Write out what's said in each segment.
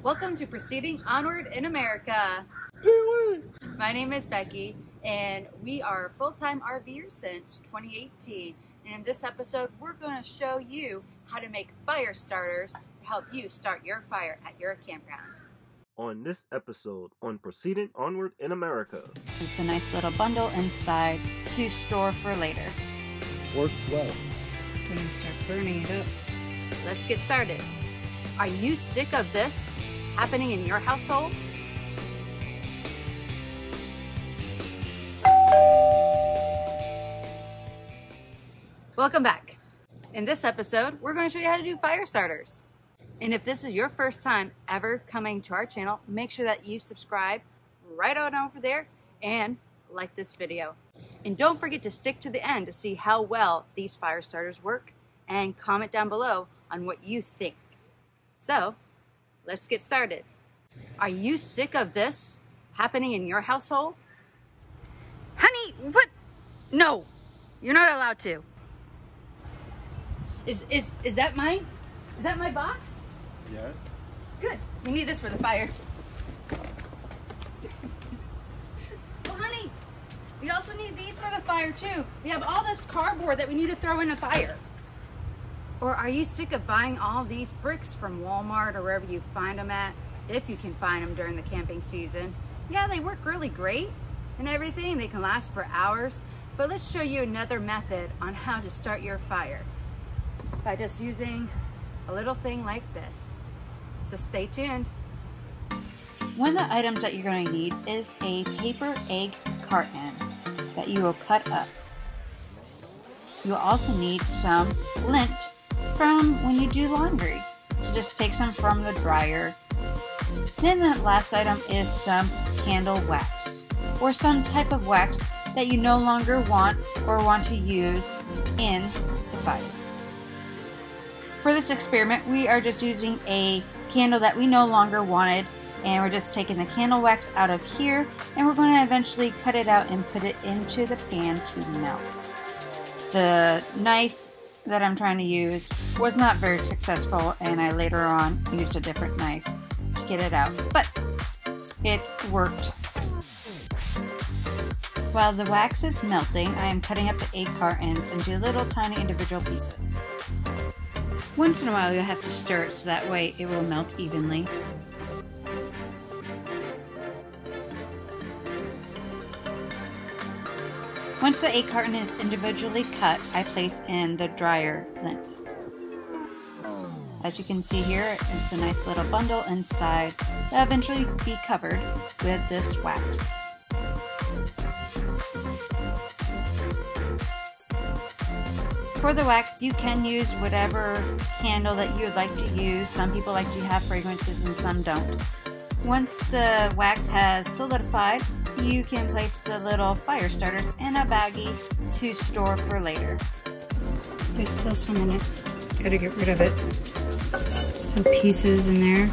Welcome to Proceeding Onward in America. My name is Becky, and we are full-time RVers since 2018. And in this episode, we're going to show you how to make fire starters to help you start your fire at your campground. On this episode on Proceeding Onward in America. It's a nice little bundle inside to store for later. Works well. We're going to start burning it up. Let's get started. Are you sick of this happening in your household? Welcome back. In this episode, we're going to show you how to do fire starters. And if this is your first time ever coming to our channel, make sure that you subscribe right on over there and like this video. And don't forget to stick to the end to see how well these fire starters work, and comment down below on what you think. So, let's get started. Are you sick of this happening in your household? Honey, what? No, you're not allowed to. Is that mine? Is that my box? Yes. Good. We need this for the fire. Well, honey, we also need these for the fire too. We have all this cardboard that we need to throw in the fire. Or are you sick of buying all these bricks from Walmart or wherever you find them at, if you can find them during the camping season? Yeah, they work really great and everything. They can last for hours. But let's show you another method on how to start your fire by just using a little thing like this. So stay tuned. One of the items that you're going to need is a paper egg carton that you will cut up. You'll also need some lint from when you do laundry. So just take some from the dryer. Then the last item is some candle wax, or some type of wax that you no longer want or want to use in the fire. For this experiment, we are just using a candle that we no longer wanted, and we're just taking the candle wax out of here, and we're going to eventually cut it out and put it into the pan to melt. The knife that I'm trying to use was not very successful, and I later on used a different knife to get it out, but it worked. While the wax is melting, I am cutting up the egg cartons into little tiny individual pieces. Once in a while you'll have to stir it so that way it will melt evenly. Once the egg carton is individually cut, I place in the dryer lint. As you can see here, it's a nice little bundle inside that will eventually be covered with this wax. For the wax, you can use whatever candle that you would like to use. Some people like to have fragrances and some don't. Once the wax has solidified, you can place the little fire starters in a baggie to store for later. There's still some in it. Gotta get rid of it. Still pieces in there.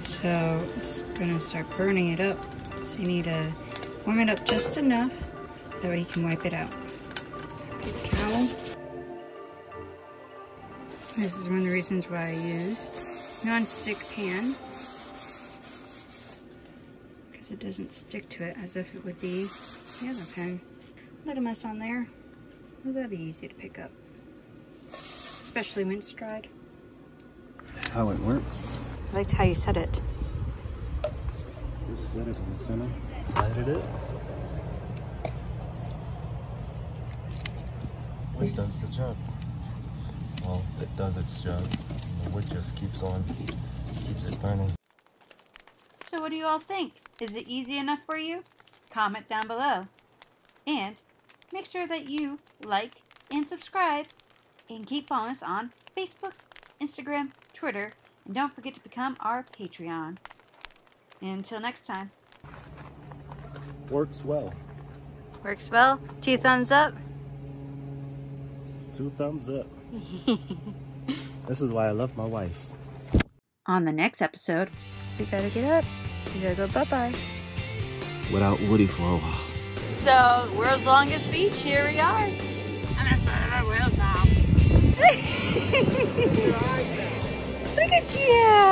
So it's gonna start burning it up. So you need to warm it up just enough. That way you can wipe it out. Get a towel. This is one of the reasons why I use non-stick pan, because it doesn't stick to it as if it would be the other pan. Little mess on there. Well, that'd be easy to pick up, especially when it's dried. How it works. I liked how you said it. Just set it in the center. Lighted it. It does the job. Well, it does its job. The wood just keeps it burning. So what do you all think? Is it easy enough for you? Comment down below. And make sure that you like and subscribe, and keep following us on Facebook, Instagram, Twitter, and don't forget to become our Patreon. And until next time. Works well. Works well. 2 thumbs up. 2 thumbs up. This is why I love my wife. On the next episode, we gotta get up. We gotta go bye-bye. Without Woody for a while. So, world's longest beach, here we are. I'm gonna start our wheels now. Look at you!